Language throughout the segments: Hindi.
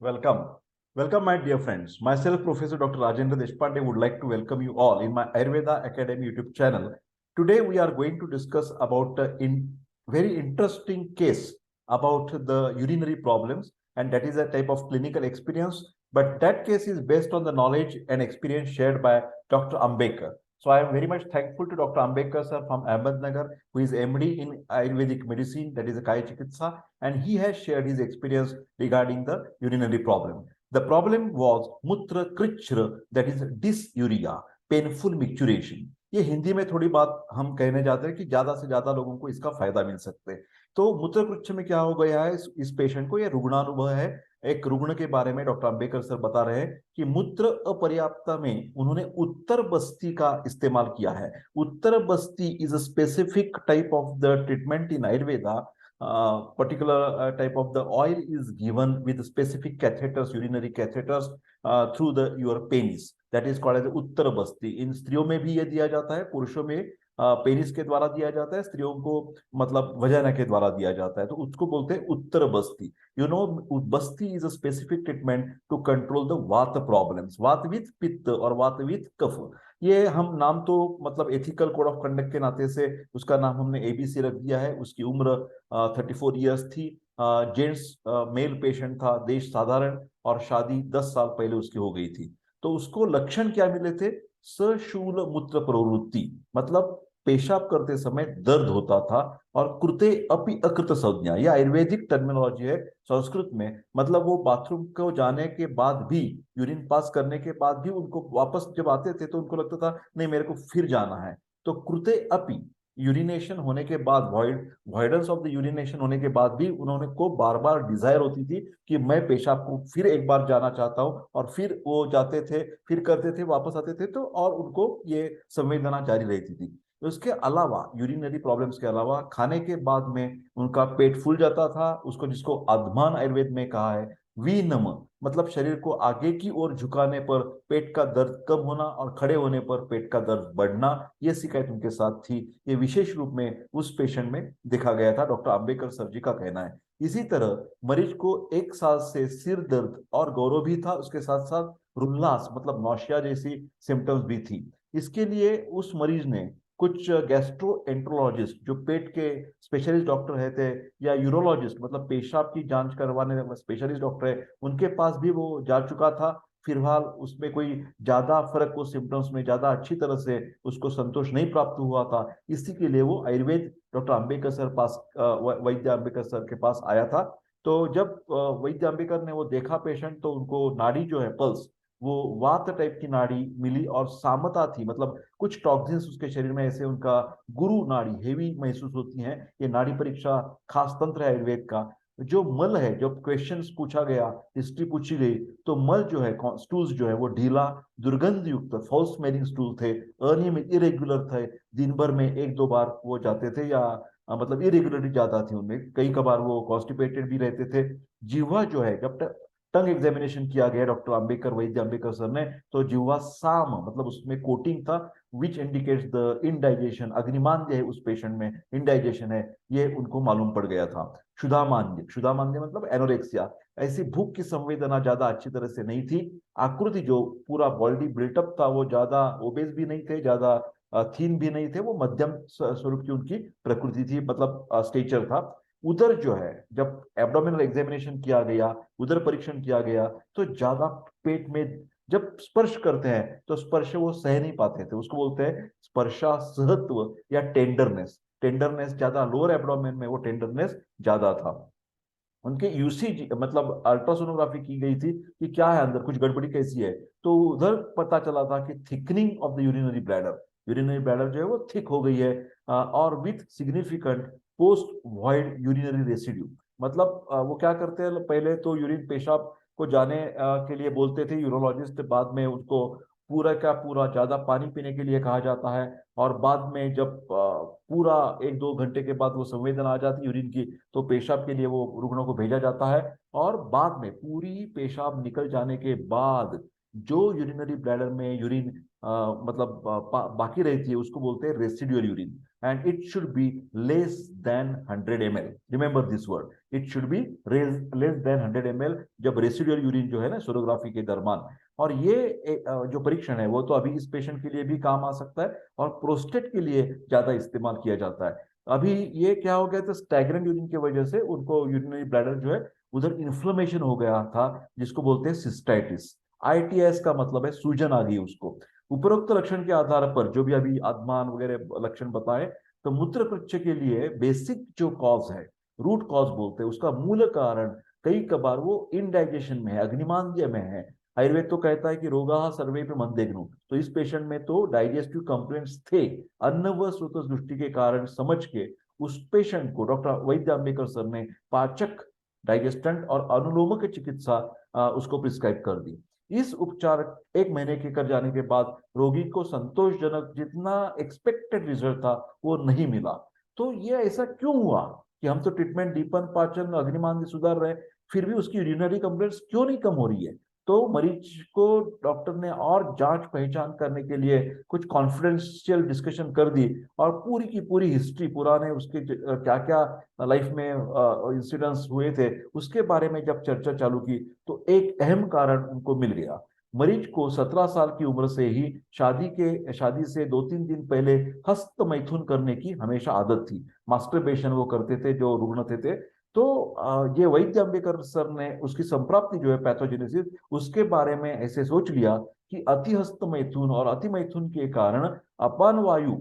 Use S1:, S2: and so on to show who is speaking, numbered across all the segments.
S1: Welcome. Welcome, my dear friends. Myself, Professor Dr. Rajendra Deshpande, would like to welcome you all in my Ayurveda Academy YouTube channel. Today, we are going to discuss about very interesting case about the urinary problems, and that is a type of clinical experience. But that case is based on the knowledge and experience shared by Dr. Ambekar. So I am very much thankful to Dr. Ambekar sir from Ahmednagar, who is MD in Ayurvedic medicine, that is a Kaya Chikitsa, and he has shared his experience regarding the urinary problem. The problem was mutra krichra, that is dysuria, painful micturition. ये हिंदी में थोड़ी बात हम कहने जाते हैं कि ज्यादा से ज्यादा लोगों को इसका फायदा मिल सकते हैं। तो मूत्रकृच्छ में क्या हो गया है इस पेशेंट को, ये रुग्णानुभव है। एक रुग्ण के बारे में डॉक्टर अंबेडकर सर बता रहे हैं कि मूत्र अपर्याप्तता में उन्होंने उत्तर बस्ती का इस्तेमाल किया है। उत्तर बस्ती is a specific type of the treatment in Ayurveda. Particular type of the oil is given with specific catheters, urinary catheters, through the your penis. That is called as उत्तर बस्ती. इन स्त्रियों में भी ये दिया जाता है, पुरुषों में पेनिस के द्वारा दिया जाता है, स्त्रियों को मतलब वजाना के द्वारा दिया जाता है, तो उसको बोलते हैं उत्तर बस्ती. You know, basti is a specific treatment to control the vata problems, vata with pitta और वात विथ कफ. ये हम नाम तो मतलब एथिकल कोड ऑफ कंडक्ट के नाते से उसका नाम हमने एबीसी रख दिया है. उसकी उम्र 34 ईयर्स थी. जेंट्स मेल पेशेंट था, देश साधारण, और शादी 10 साल पहले उसकी हो गई थी. तो उसको लक्षण क्या मिले थे? सशूल मूत्र प्रवृत्ति, मतलब पेशाब करते समय दर्द होता था. और कृते अपि अकृत संज्ञा, यह आयुर्वेदिक टर्मिनोलॉजी है संस्कृत में. मतलब वो बाथरूम को जाने के बाद भी, यूरिन पास करने के बाद भी उनको वापस जब आते थे तो उनको लगता था नहीं मेरे को फिर जाना है. तो कृते अपि, यूरिनेशन होने के बाद, वॉइडेंस ऑफ द यूरिनेशन होने के बाद भी उन्होंने को बार बार डिजायर होती थी कि मैं पेशाब को फिर एक बार जाना चाहता हूं. और फिर वो जाते थे, फिर करते थे, वापस आते थे, तो और उनको ये संवेदना जारी रहती थी. उसके अलावा, यूरिनरी प्रॉब्लम्स के अलावा, खाने के बाद में उनका पेट फूल जाता था, उसको जिसको अधमान आयुर्वेद में कहा है विनम, मतलब शरीर को आगे की ओर झुकाने पर पेट का दर्द कम होना और खड़े होने पर पेट का दर्द बढ़ना, यह शिकायत उनके साथ थी. ये विशेष रूप में उस पेशेंट में देखा गया था, डॉक्टर अंबेडकर सर जी का कहना है. इसी तरह मरीज को 1 साल से सिर दर्द और गौरव भी था, उसके साथ साथ रुल्लास मतलब नौशिया जैसी सिम्टम्स भी थी. इसके लिए उस मरीज ने कुछ गैस्ट्रोएंट्रोलॉजिस्ट, जो पेट के स्पेशलिस्ट डॉक्टर है थे, या यूरोलॉजिस्ट मतलब पेशाब की जांच करवाने स्पेशलिस्ट डॉक्टर है, उनके पास भी वो जा चुका था. फिलहाल उसमें कोई ज्यादा फर्क, को सिम्टम्स में ज्यादा अच्छी तरह से उसको संतोष नहीं प्राप्त हुआ था. इसी के लिए वो आयुर्वेद डॉक्टर अंबेडकर सर पास, वैद्य अंबेडकर सर के पास आया था. तो जब वैद्य अंबेडकर ने वो देखा पेशेंट, तो उनको नाड़ी जो है, पल्स, वो वात टाइप की नाड़ी मिली और सामता थी, मतलब कुछ टॉक्सिन्स उसके शरीर में ऐसे उनका गुरु नाड़ी हेवी महसूस होती हैं. ये नाड़ी परीक्षा खास तंत्र है आयुर्वेद का. जो मल है, जब क्वेश्चंस पूछा गया, हिस्ट्री पूछी गई, तो मल जो है, स्टूल्स जो है, वो ढीला, दुर्गंध युक्त, फॉल्स स्मेलिंग स्टूल थे, अनियमित, इरेगुलर थे. दिन भर में एक दो बार वो जाते थे, या मतलब इरेगुलरिटी ज्यादा थी उनमें. कई कबार वो कॉन्स्टिपेटेड भी रहते थे. जिह्वा जो है, जब तक टंग एग्जामिनेशन किया गया डॉक्टर अंबेडकर, वैद्य अंबेडकर सर ने, तो जिह्वा साम, मतलब उसमें कोटिंग था, विच इंडिकेट्स द इनडाइजेशन. अग्निमांद्य है उस पेशेंट में, इनडाइजेशन है, ये उनको मालूम पड़ गया था. क्षुधामांद्य, क्षुधामांद्य मतलब एनोरेक्सिया. ऐसी भूख की संवेदना ज्यादा अच्छी तरह से नहीं थी. आकृति, जो पूरा बॉडी बिल्टअप था, वो ज्यादा ओबेस भी नहीं थे, ज्यादा थीन भी नहीं थे, वो मध्यम स्वरूप की उनकी प्रकृति थी, मतलब स्टेचर था. उधर जो है, जब एब्डोमिनल एग्जामिनेशन किया गया, उधर परीक्षण किया गया, तो ज्यादा पेट में जब स्पर्श करते हैं तो स्पर्श वो सह नहीं पाते थे. उसको बोलते हैं स्पर्शा सहत्व या टेंडरनेस. टेंडरनेस ज्यादा, लोअर एब्डोमेन में वो टेंडरनेस ज्यादा था. उनके यूसीजी मतलब अल्ट्रासोनोग्राफी की गई थी कि क्या है अंदर, कुछ गड़बड़ी कैसी है. तो उधर पता चला था कि thickening of the urinary bladder, urinary bladder जो है वो थिक हो गई है, और with significant post void urinary residue. मतलब वो क्या करते हैं, पहले तो यूरिन पेशाब को जाने के लिए बोलते थे यूरोलॉजिस्ट, बाद में उसको पूरा का पूरा ज्यादा पानी पीने के लिए कहा जाता है. और बाद में जब पूरा 1-2 घंटे के बाद वो संवेदना आ जाती है यूरिन की, तो पेशाब के लिए वो रुग्णों को भेजा जाता है. और बाद में पूरी पेशाब निकल जाने के बाद जो यूरिनरी ब्लैडर में यूरिन मतलब बाकी रहती है, उसको बोलते हैं residual urine. and it should be less than 100 ml. Remember this word, it should be less than 100 ml जब रेसिडुअल यूरिन जो है ना सोनोग्राफी के दरमियान। और ये जो परीक्षण है वो तो अभी इस पेशेंट के लिए भी काम आ सकता है और प्रोस्टेट के लिए ज्यादा इस्तेमाल किया जाता है। अभी ये क्या हो गया था, स्टैगनेंट यूरिन की वजह से उनको यूरिनरी ब्लैडर जो है उधर इन्फ्लेमेशन हो गया था, जिसको बोलते हैं सिस्टाइटिस। आईटीएस का मतलब है सूजन आ गई उसको। उपरोक्त लक्षण के आधार पर जो भी अभी आत्मान वगैरह लक्षण बताए, तो मूत्रकृच्य के लिए बेसिक जो कॉज है, रूट कॉज बोलते हैं, उसका मूल कारण कई कबार वो इनडाइजेशन में है, अग्निमांद्य में है। आयुर्वेद तो कहता है कि रोगा सर्वे पे मंदेग्नु, तो इस पेशेंट में तो डाइजेस्टिव कंप्लेंट्स थे। अन्न व स्रोत दृष्टि के कारण समझ के उस पेशेंट को डॉक्टर वैद्य अंबेकर सर ने पाचक, डाइजेस्टेंट और अनुलोमक चिकित्सा उसको प्रिस्क्राइब कर दी। इस उपचार 1 महीने के कर जाने के बाद रोगी को संतोषजनक जितना एक्सपेक्टेड रिजल्ट था वो नहीं मिला। तो ये ऐसा क्यों हुआ कि हम तो ट्रीटमेंट दीपन, पाचन, अग्निमांद्य सुधार रहे, फिर भी उसकी यूरिनरी कंप्लेंट्स क्यों नहीं कम हो रही है? तो मरीज को डॉक्टर ने और जांच पहचान करने के लिए कुछ कॉन्फिडेंशियल डिस्कशन कर दी और पूरी की पूरी हिस्ट्री, पुराने उसके क्या क्या लाइफ में इंसिडेंट्स हुए थे उसके बारे में जब चर्चा चालू की, तो एक अहम कारण उनको मिल गया। मरीज को 17 साल की उम्र से ही शादी से 2-3 दिन पहले हस्त मैथुन करने की हमेशा आदत थी। मास्टरबेशन वो करते थे जो रुग्ण थे। तो ये वैद्य अंबेकर सर ने उसकी संप्राप्ति जो है पैथोजेनेसिस, उसके बारे में ऐसे सोच लिया कि अतिहस्त मैथुन और अति मैथुन के कारण अपान वायु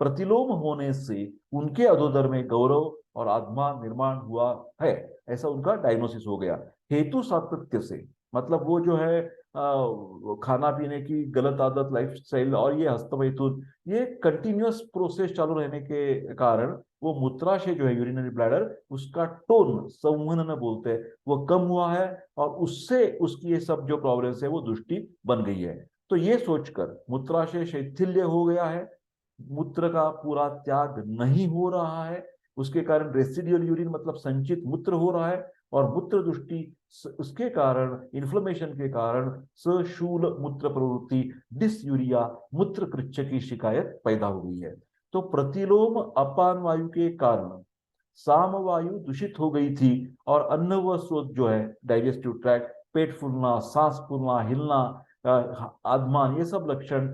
S1: प्रतिलोम होने से उनके अधोदर में गौरव और आत्मा निर्माण हुआ है, ऐसा उनका डायग्नोसिस हो गया। हेतु सातत्य से मतलब वो जो है खाना पीने की गलत आदत, लाइफ स्टाइल और ये हस्तमैथुन, ये कंटिन्यूअस प्रोसेस चालू रहने के कारण वो मूत्राशय जो है यूरिनरी ब्लैडर, उसका टोन, संवहन बोलते हैं, वो कम हुआ है और उससे उसकी ये सब जो प्रॉब्लम्स है वो दुष्टि बन गई है। तो ये सोचकर मूत्राशय शैथिल्य हो गया है, मूत्र का पूरा त्याग नहीं हो रहा है, उसके कारण रेसिडियल यूरिन मतलब संचित मूत्र हो रहा है और मूत्र दुष्टि, उसके कारण इन्फ्लेमेशन के कारण सशूल मूत्र प्रवृत्ति, डिसयूरिया, मूत्र कृच्छ की शिकायत पैदा हो गई है। तो प्रतिलोम अपान वायु के कारण साम वायु दूषित हो गई थी और अन्न व स्रोत जो है डाइजेस्टिव ट्रैक्ट, पेट फूलना, सांस फूलना, हिलना, आत्मान, ये सब लक्षण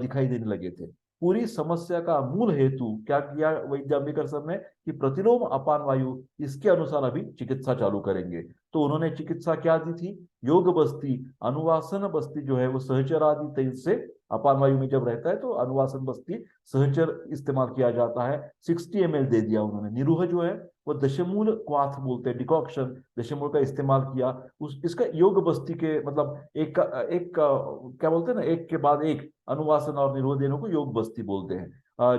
S1: दिखाई देने लगे थे। पूरी समस्या का मूल हेतु क्या किया वैद्य अंबेकर सर ने कि प्रतिलोम अपान वायु, इसके अनुसार अभी चिकित्सा चालू करेंगे। तो उन्होंने चिकित्सा क्या दी थी? योग बस्ती, अनुवासन बस्ती जो है वो सहचर आदि तेल से अपान वायु में जब रहता है तो अनुवासन बस्ती सहचर इस्तेमाल किया जाता है, 60 ml दे दिया उन्होंने। निरूह जो है वो दशमूल क्वाथ बोलते हैं, डिकॉक्शन, दशमूल का इस्तेमाल किया। उस इसका योग बस्ती के मतलब क्या बोलते हैं ना, एक के बाद एक अनुवासन और निरोध देने को योग बस्ती बोलते हैं।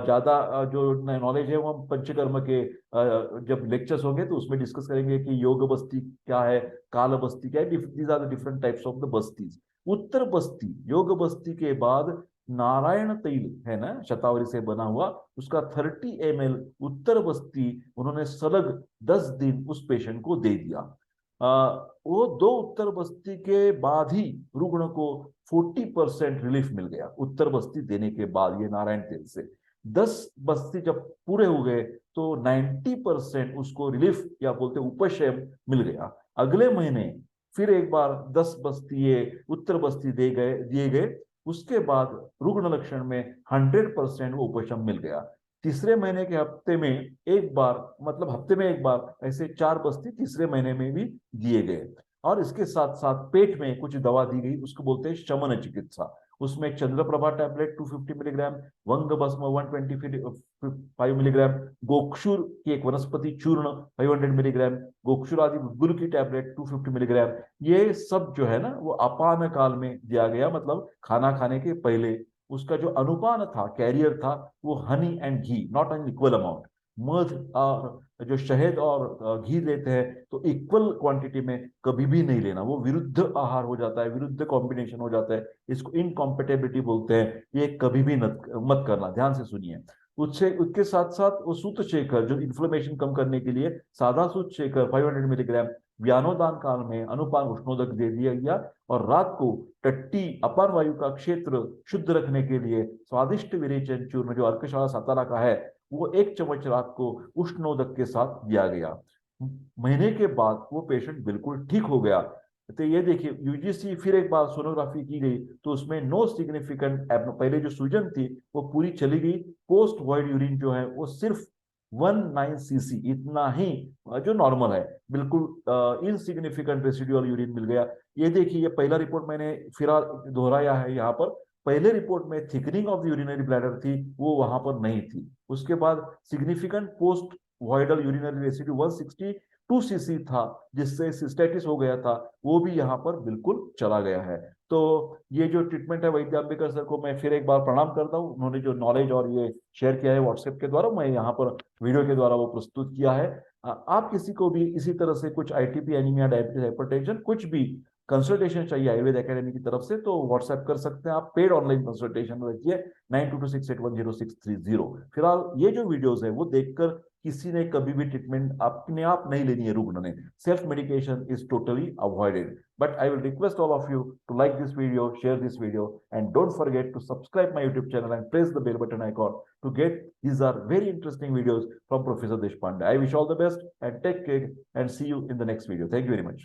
S1: ज्यादा जो नॉलेज है वो हम पंचकर्म के जब लेक्चर्स होंगे तो उसमें डिस्कस करेंगे कि योग बस्ती क्या है, काल बस्ती क्या है, these are the different types of the bastis. उत्तर बस्ती, योग बस्ती के बाद नारायण तेल है ना, शतावरी से बना हुआ, उसका 30 ml उत्तर बस्ती उन्होंने सलग 10 दिन उस पेशेंट को दे दिया। वो 2 उत्तर बस्ती के बाद ही रुग्ण को 40% रिलीफ मिल गया, उत्तर बस्ती देने के बाद ये नारायण तेल से। 10 बस्ती जब पूरे हो गए तो 90% उसको रिलीफ या बोलते उपशम मिल गया। अगले महीने फिर एक बार 10 बस्ती ये उत्तर बस्ती दिए गए, उसके बाद रुग्ण लक्षण में 100% वो उपशम मिल गया। तीसरे महीने के हफ्ते में एक बार, मतलब हफ्ते में एक बार ऐसे 4 बस्ती तीसरे महीने में भी दिए गए। और इसके साथ साथ पेट में कुछ दवा दी गई, उसको बोलते हैं शमन चिकित्सा। उसमें चंद्रप्रभा टैबलेट 250 मिलीग्राम, वंग भस्म 125 मिलीग्राम, गोक्षुर की एक वनस्पति चूर्ण 500 मिलीग्राम, गोक्षुर आदि गुल की टैबलेट 250 मिलीग्राम, ये सब जो है ना वो अपान काल में दिया गया, मतलब खाना खाने के पहले। उसका जो अनुपान था, कैरियर था, वो honey and ghee, not an equal amount. मध और जो शहद और घी लेते हैं तो इक्वल क्वांटिटी में कभी भी नहीं लेना, वो विरुद्ध आहार हो जाता है, विरुद्ध कॉम्बिनेशन हो जाता है, इसको इनकॉम्पेटेबिलिटी बोलते हैं। ये कभी भी मत करना, ध्यान से सुनिए। उसके साथ साथ वो सूत शेखर जो इन्फ्लेमेशन कम करने के लिए, सादा सूत शेखर 500 मिलीग्राम व्यानोदान काल में अनुपान उष्णोदक दे दिया गया। और रात को टट्टी अपान वायु का क्षेत्र शुद्ध रखने के लिए स्वादिष्ट विरेचन चूर्ण जो अर्कशाला सातारा का है वो 1 चम्मच रात को उष्णोदक के साथ दिया गया। महीने के बाद वो पेशेंट बिल्कुल ठीक हो गया। तो ये देखिए यूजीसी फिर एक बार सोनोग्राफी की गई तो उसमें नो सिग्निफिकेंट, पहले जो सूजन थी वो पूरी चली गई। पोस्ट वॉइड यूरिन जो है वो सिर्फ 19 cc इतना ही, जो नॉर्मल है, बिल्कुल इनसिग्निफिकेंट रेसिडुअल यूरिन मिल गया। ये देखिए ये पहला रिपोर्ट मैंने फिर दोहराया है यहाँ पर। पहले रिपोर्ट में thickening of the urinary bladder थी, वो वहां पर नहीं थी। उसके बाद significant post void urinary residue 162 cc था, जिससे सिस्टाइटिस हो गया था, वो भी यहाँ पर बिल्कुल चला गया है। तो ये जो ट्रीटमेंट है वैद्य अंबेकर सर को मैं फिर एक बार प्रणाम करता हूँ। उन्होंने जो नॉलेज और ये शेयर किया है व्हाट्सएप के द्वारा, मैं यहाँ पर वीडियो के द्वारा वो प्रस्तुत किया है। आप किसी को भी इसी तरह से कुछ आईटीपी एनीमिया, डायबिटीज, हाइपरटेंशन, कुछ भी कंसल्टेशन चाहिए आयुर्वेद एकेडमी की तरफ से तो व्हाट्सएप कर सकते हैं आप। पेड ऑनलाइन कंसल्टेशन रखिए 9226810630। फिलहाल ये जो वीडियोस है वो देखकर किसी ने कभी भी ट्रीटमेंट अपने आप नहीं लेनी है रुग्ण ने। Self medication is totally avoided. But I will request all of you to like this video, share this video, and don't forget to subscribe my YouTube channel and press the bell button icon to get these are very interesting videos from Professor Deshpande. I wish all the best and take care and see you in the next video. Thank you very much.